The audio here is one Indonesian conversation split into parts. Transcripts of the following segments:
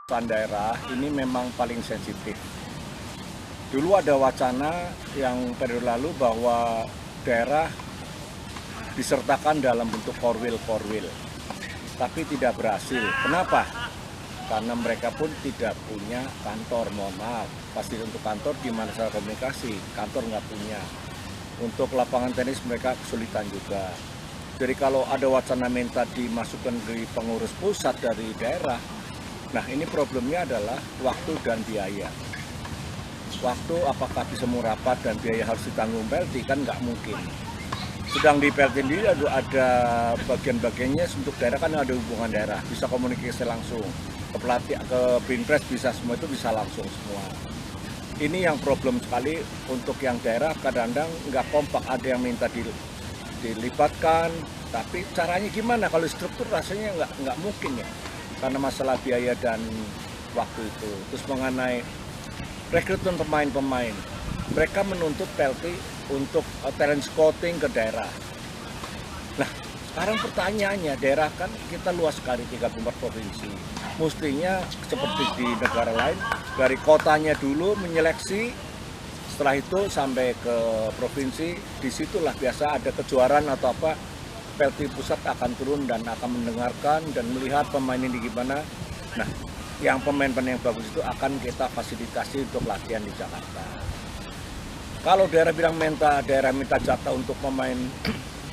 Daerah ini memang paling sensitif. Dulu ada wacana yang periode lalu bahwa daerah disertakan dalam bentuk korwil, tapi tidak berhasil. Kenapa? Karena mereka pun tidak punya kantor, mohon maaf. Pasti untuk kantor gimana cara komunikasi, kantor nggak punya. Untuk lapangan tenis mereka kesulitan juga. Jadi kalau ada wacana minta dimasukkan di pengurus pusat dari daerah, nah ini problemnya adalah waktu dan biaya. Waktu apakah bisa merapat dan biaya harus ditanggung PLT, kan nggak mungkin. Sedang di PLT sendiri ada bagian-bagiannya untuk daerah, kan ada hubungan daerah, bisa komunikasi langsung. Ke pelatih, ke Binpres bisa, semua itu bisa langsung semua. Ini yang problem sekali untuk yang daerah, kadang-kadang nggak kompak, ada yang minta dilibatkan, tapi caranya gimana? Kalau struktur rasanya nggak mungkin ya, karena masalah biaya dan waktu itu. Terus mengenai rekrutmen pemain-pemain, mereka menuntut PLT untuk talent scouting ke daerah. Nah, sekarang pertanyaannya, daerah kan kita luas sekali, 34 provinsi. Mestinya seperti di negara lain, dari kotanya dulu menyeleksi, setelah itu sampai ke provinsi, disitulah biasa ada kejuaraan atau apa, PLT pusat akan turun dan akan mendengarkan dan melihat pemain ini gimana. Nah, yang pemain-pemain yang bagus itu akan kita fasilitasi untuk latihan di Jakarta. Kalau daerah bilang daerah minta jatah untuk pemain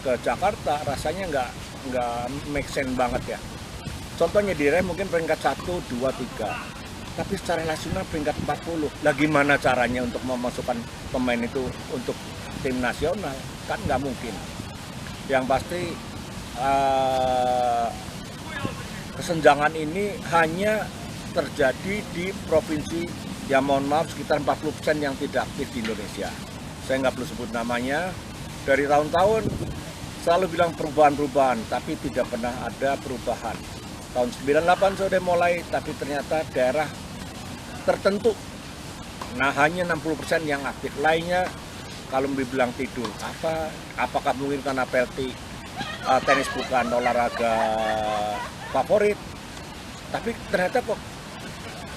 ke Jakarta, rasanya nggak make sense banget ya. Contohnya di daerah mungkin peringkat 1, 2, 3. Tapi secara nasional peringkat 40. Lah gimana caranya untuk memasukkan pemain itu untuk tim nasional? Kan nggak mungkin. Yang pasti kesenjangan ini hanya terjadi di provinsi yang mohon maaf sekitar 40% yang tidak aktif di Indonesia. Saya nggak perlu sebut namanya. Dari tahun-tahun selalu bilang perubahan-perubahan, tapi tidak pernah ada perubahan. Tahun 98 sudah mulai, tapi ternyata daerah tertentu, nah hanya 60% yang aktif. Lainnya kalau dibilang tidur, apakah mungkin karena PLT tenis bukan olahraga favorit, tapi ternyata kok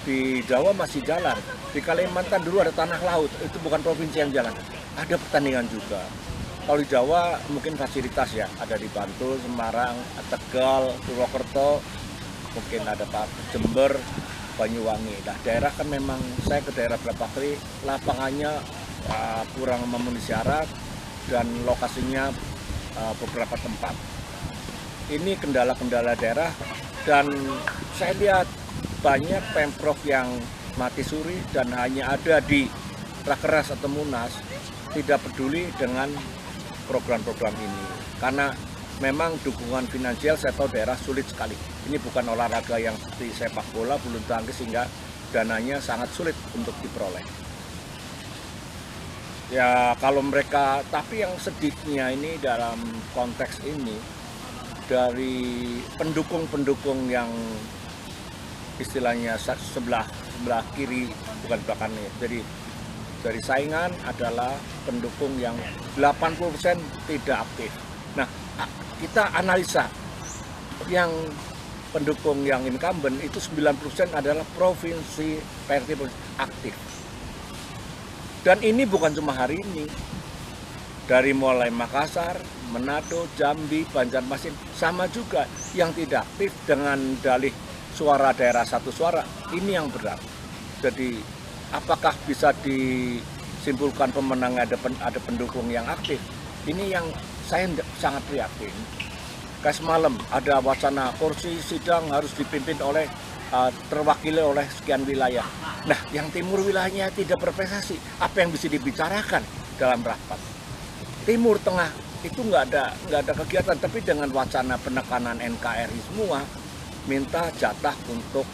di Jawa masih jalan. Di Kalimantan dulu ada tanah laut, itu bukan provinsi yang jalan, ada pertandingan juga. Kalau di Jawa mungkin fasilitas ya, ada di Bantul, Semarang, Tegal, Purwokerto, mungkin ada Jember, Banyuwangi. Nah, daerah kan memang, saya ke daerah berapa kali, lapangannya kurang memenuhi syarat dan lokasinya beberapa tempat. Ini kendala-kendala daerah, dan saya lihat banyak Pemprov yang mati suri dan hanya ada di Rakernas atau Munas, tidak peduli dengan program-program ini. Karena memang dukungan finansial saya tahu daerah sulit sekali. Ini bukan olahraga yang seperti sepak bola, bulu tangkis, sehingga dananya sangat sulit untuk diperoleh. Ya kalau mereka, tapi yang sedihnya ini dalam konteks ini, dari pendukung-pendukung yang istilahnya sebelah kiri, bukan belakang nih, jadi dari saingan adalah pendukung yang 80% tidak aktif. Nah, kita analisa yang pendukung yang incumbent itu 90% adalah provinsi PLT aktif. Dan ini bukan cuma hari ini. Dari mulai Makassar, Manado, Jambi, Banjarmasin, sama juga yang tidak aktif dengan dalih suara daerah satu suara. Ini yang berat. Jadi apakah bisa disimpulkan pemenang ada pendukung yang aktif? Ini yang saya sangat prihatin. Kayak semalam ada wacana kursi sidang harus dipimpin oleh terwakili oleh sekian wilayah. Nah, yang timur wilayahnya tidak berprestasi. Apa yang bisa dibicarakan dalam rapat? Timur Tengah itu nggak ada kegiatan, tapi dengan wacana penekanan NKRI semua minta jatah untuk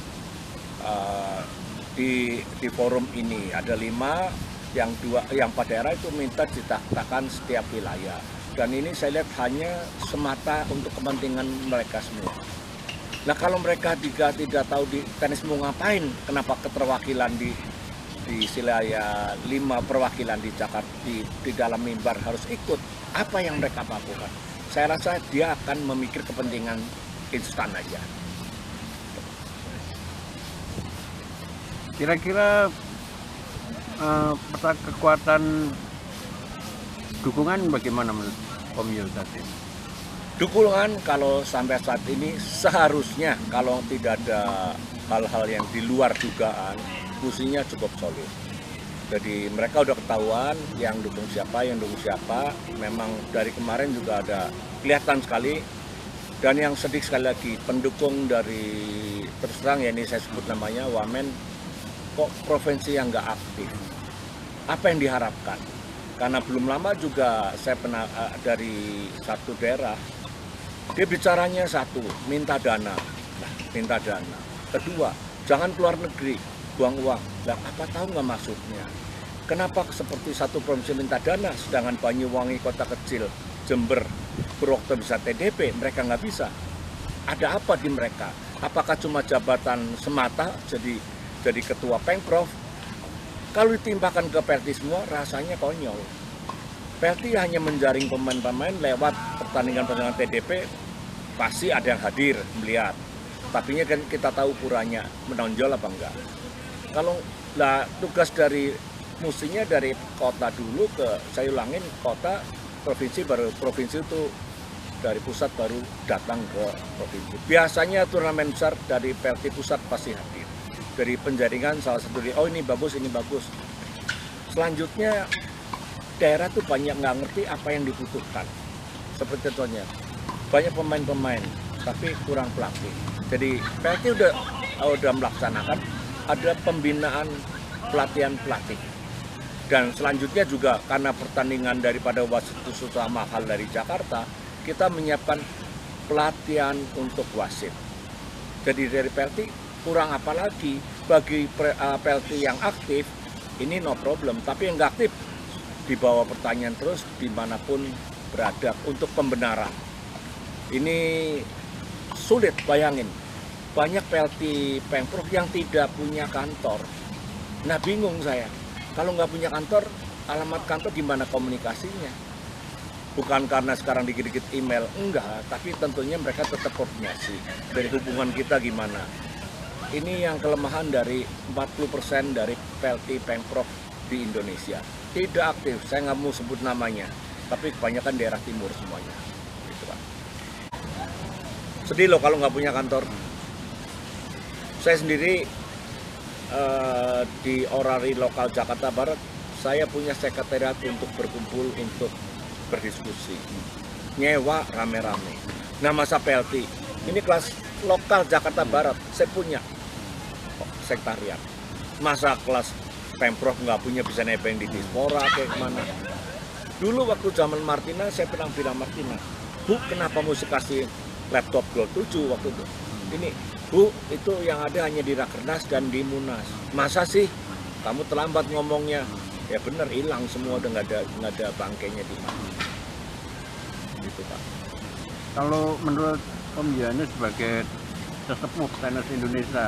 di forum ini. Ada 5, yang pada daerah itu minta ditaktakan setiap wilayah. Dan ini saya lihat hanya semata untuk kepentingan mereka semua. Nah, kalau mereka tidak tahu di tenis mau ngapain, kenapa keterwakilan di wilayah 5 perwakilan di Jakarta di dalam mimbar harus ikut? Apa yang mereka lakukan? Saya rasa dia akan memikir kepentingan instan aja. Kira-kira peta kekuatan dukungan bagaimana menurut Om Yul tadi? Dukungan kalau sampai saat ini seharusnya kalau tidak ada hal-hal yang di luar dugaan, fungsinya cukup solid. Jadi mereka udah ketahuan yang dukung siapa. Memang dari kemarin juga ada kelihatan sekali. Dan yang sedih sekali lagi, pendukung dari terus terang ya ini saya sebut namanya Wamen, kok provinsi yang nggak aktif. Apa yang diharapkan? Karena belum lama juga saya pernah dari satu daerah, dia bicaranya satu, minta dana. Nah, minta dana. Kedua, jangan keluar negeri, buang uang. Nah, apa tahu nggak maksudnya? Kenapa seperti satu provinsi minta dana, sedangkan Banyuwangi kota kecil, Jember, Purwokerto bisa TDP, mereka nggak bisa. Ada apa di mereka? Apakah cuma jabatan semata jadi ketua Pemprov? Kalau ditimpakan ke Pelti semua, rasanya konyol. Pelti hanya menjaring pemain-pemain lewat pertandingan-pertandingan TDP, pasti ada yang hadir melihat. Tapi kan kita tahu ukurannya menonjol apa enggak. Kalau tugas dari mestinya dari kota dulu saya ulangin kota, provinsi baru provinsi itu dari pusat baru datang ke provinsi. Biasanya turnamen besar dari Pelti pusat pasti hadir. Dari penjaringan salah satu ini bagus, ini bagus. Selanjutnya daerah tuh banyak nggak ngerti apa yang dibutuhkan. Seperti contohnya, banyak pemain-pemain tapi kurang pelatih. Jadi PLT udah melaksanakan ada pembinaan pelatihan pelatih. Dan selanjutnya juga karena pertandingan daripada wasit itu sudah mahal dari Jakarta, kita menyiapkan pelatihan untuk wasit. Jadi dari PLT kurang apa lagi, bagi PLT yang aktif ini no problem, tapi yang nggak aktif dibawa pertanyaan terus dimanapun berada untuk pembenaran. Ini sulit, bayangin banyak PLT Pemprov yang tidak punya kantor. Nah bingung saya, kalau nggak punya kantor, alamat kantor gimana komunikasinya? Bukan karena sekarang dikit-dikit email, enggak, tapi tentunya mereka tetap koordinasi. Dari hubungan kita gimana? Ini yang kelemahan dari 40% dari PLT Pemprov di Indonesia. Tidak aktif, saya nggak mau sebut namanya, tapi kebanyakan daerah timur semuanya. Gitu, Pak. Sedih loh kalau nggak punya kantor. Saya sendiri di Orari Lokal Jakarta Barat, saya punya sekretariat untuk berkumpul, untuk berdiskusi. Nyewa rame-rame. Nah masa PLT, ini kelas lokal Jakarta Barat, saya punya sekretariat. Masa kelas Pemprov nggak punya, bisa nebeng di Dispora kayak kemana. Dulu waktu zaman Martina, saya pernah bilang Martina, Bu kenapa mesti kasih laptop Gold 7 waktu itu? Ini Bu, itu yang ada hanya di Rakernas dan di Munas. Masa sih kamu terlambat ngomongnya? Ya bener, hilang semua, udah nggak ada bangkainya di mana. Gitu Pak. Kalau menurut Om Yohanes sebagai sesepuh tenis Indonesia,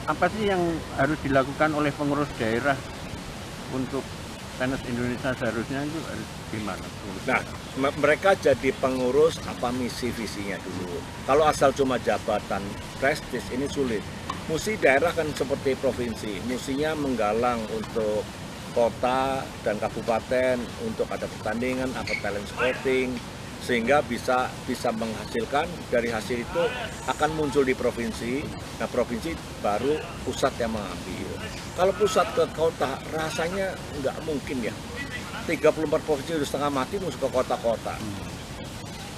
apa sih yang harus dilakukan oleh pengurus daerah untuk tenis Indonesia seharusnya itu harus gimana? Nah, mereka jadi pengurus apa misi visinya dulu. Kalau asal cuma jabatan prestis ini sulit. Mesti daerah kan seperti provinsi, mestinya menggalang untuk kota dan kabupaten untuk ada pertandingan, apa talent scouting, sehingga bisa menghasilkan dari hasil itu akan muncul di provinsi. Nah provinsi baru pusat yang mengambil. Kalau pusat ke kota rasanya nggak mungkin ya. 34 provinsi sudah setengah mati musuh ke kota-kota.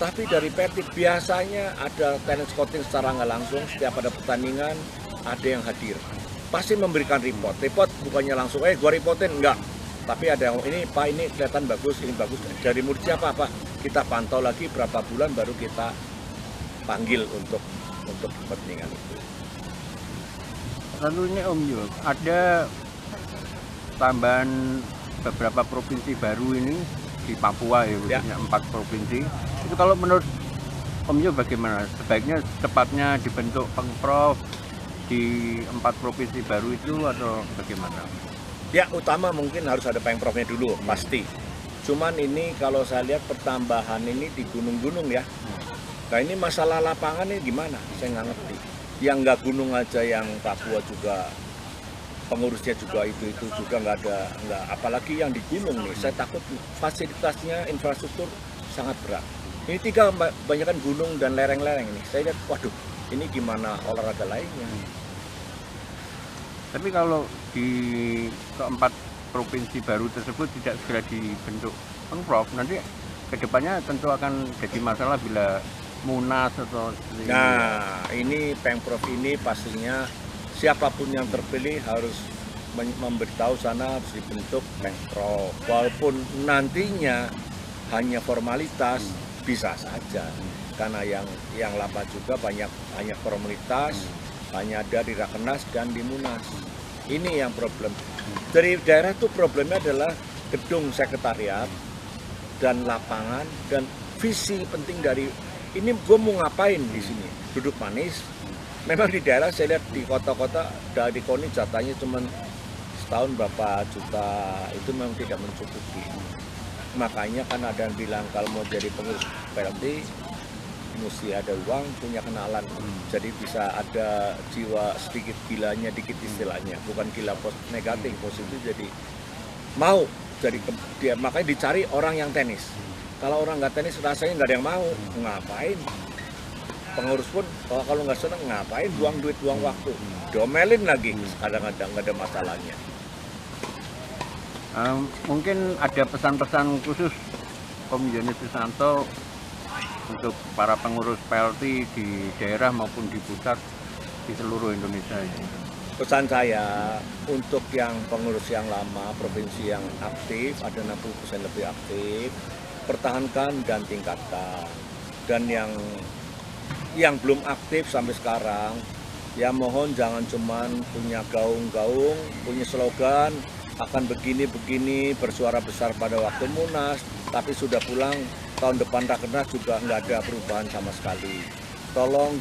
Tapi dari Pertib biasanya ada talent scouting secara nggak langsung, setiap ada pertandingan ada yang hadir. Pasti memberikan report bukannya langsung gua reportin, enggak. Tapi ada yang ini Pak, ini kelihatan bagus, ini bagus. Dari murid siapa Pak? Kita pantau lagi berapa bulan baru kita panggil untuk kepentingan itu. Lalu ini Om Yul, ada tambahan beberapa provinsi baru ini di Papua ya, khususnya 4 provinsi. Itu kalau menurut Om Yul bagaimana? Sebaiknya cepatnya dibentuk Pemprov di 4 provinsi baru itu atau bagaimana? Ya utama mungkin harus ada Pemprovnya dulu, pasti. Cuman ini kalau saya lihat pertambahan ini di gunung-gunung ya. Nah ini masalah lapangan ini gimana? Saya nggak ngerti. Yang nggak gunung aja, yang Papua juga pengurusnya juga itu juga nggak ada, apalagi yang di gunung nih. Saya takut fasilitasnya, infrastruktur sangat berat. Ini 3 kebanyakan gunung dan lereng-lereng ini. Saya lihat, waduh, ini gimana olahraga lainnya? Tapi kalau di keempat provinsi baru tersebut tidak segera dibentuk Pemprov, nanti kedepannya tentu akan jadi masalah bila Munas atau Nah, ini Pemprov ini pastinya siapapun yang terpilih harus memberitahu sana harus dibentuk Pemprov. Walaupun nantinya hanya formalitas, bisa saja. Karena yang lama juga banyak formalitas, hanya ada di Rakernas dan di Munas. Ini yang problem. Dari daerah tuh problemnya adalah gedung sekretariat dan lapangan dan visi penting dari ini gue mau ngapain di sini. Duduk manis. Memang di daerah saya lihat di kota-kota dari KONI jatahnya cuma setahun berapa juta, itu memang tidak mencukupi. Makanya kan ada yang bilang kalau mau jadi pengurus PLT mesti ada uang, punya kenalan, jadi bisa ada jiwa sedikit gilanya, dikit istilahnya, bukan gila negatif, positif, jadi mau jadi dia, makanya dicari orang yang tenis. Kalau orang nggak tenis rasanya nggak ada yang mau, ngapain? Pengurus pun kalau nggak senang ngapain, buang duit, buang waktu, domelin lagi, kadang-kadang nggak ada masalahnya. Mungkin ada pesan-pesan khusus Om Yoni Susanto untuk para pengurus PLT di daerah maupun di pusat di seluruh Indonesia ini. Pesan saya untuk yang pengurus yang lama, provinsi yang aktif, ada 60% lebih aktif, pertahankan dan tingkatkan. Dan yang belum aktif sampai sekarang, ya mohon jangan cuman punya gaung-gaung, punya slogan, akan begini-begini, bersuara besar pada waktu Munas, tapi sudah pulang tahun depan Rakernas juga nggak ada perubahan sama sekali. Tolong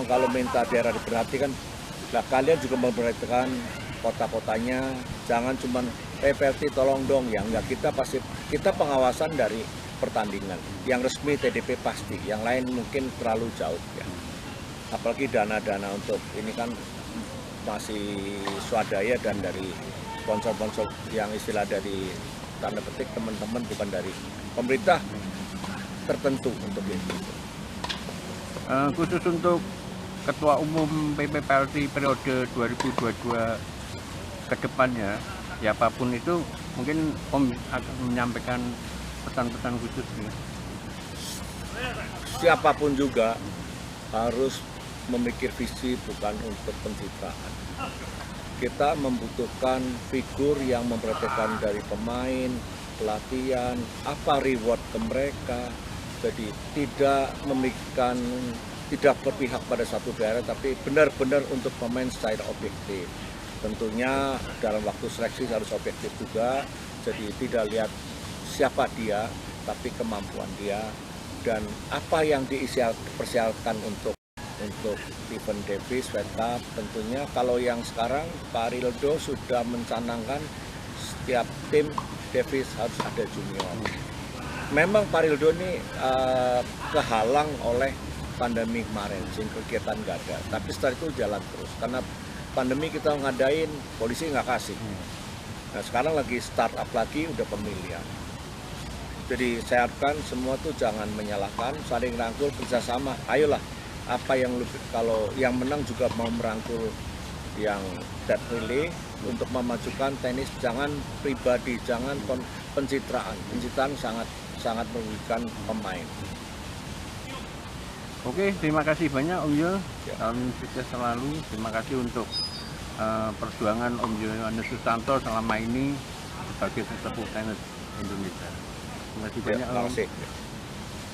kalau minta daerah diperhatikan, nah kalian juga memperhatikan kota-kotanya, jangan cuman PLT tolong dong, ya enggak, kita pengawasan dari pertandingan. Yang resmi TDP pasti, yang lain mungkin terlalu jauh ya. Apalagi dana-dana untuk ini kan masih swadaya dan dari sponsor-sponsor yang istilah dari tanda petik teman-teman, bukan dari pemerintah tertentu untuk itu. Khusus untuk Ketua Umum PPPLT periode 2022 ke depannya, siapapun itu mungkin Om akan menyampaikan pesan-pesan khusus ya. Siapapun juga harus memikir visi, bukan untuk pencitraan. Kita membutuhkan figur yang memperhatikan dari pemain, pelatihan, apa reward ke mereka. Jadi tidak berpihak pada satu daerah, tapi benar-benar untuk pemain secara objektif. Tentunya dalam waktu seleksi harus objektif juga, jadi tidak lihat siapa dia, tapi kemampuan dia dan apa yang dipersiapkan untuk event Davis, World Cup. Tentunya kalau yang sekarang Pak Rildo sudah mencanangkan setiap tim Davis harus ada junior. Memang Pak Rildo ini kehalang oleh pandemi kemarin, sehingga kegiatan nggak ada. Tapi setelah itu jalan terus, karena pandemi kita ngadain, polisi nggak kasih. Nah sekarang lagi start up lagi, udah pemilihan. Jadi saya harapkan semua tuh jangan menyalahkan, saling rangkul, kerjasama. Ayolah, apa yang kalau yang menang juga mau merangkul yang terpilih untuk memajukan tenis. Jangan pribadi, jangan pencitraan. Pencitraan sangat merugikan pemain. Oke, terima kasih banyak Om Yo. Ya. Salam sukses selalu. Terima kasih untuk perjuangan Om Yoni Susanto selama ini sebagai sesepuh tenis Indonesia. Terima kasih banyak. Terima kasih.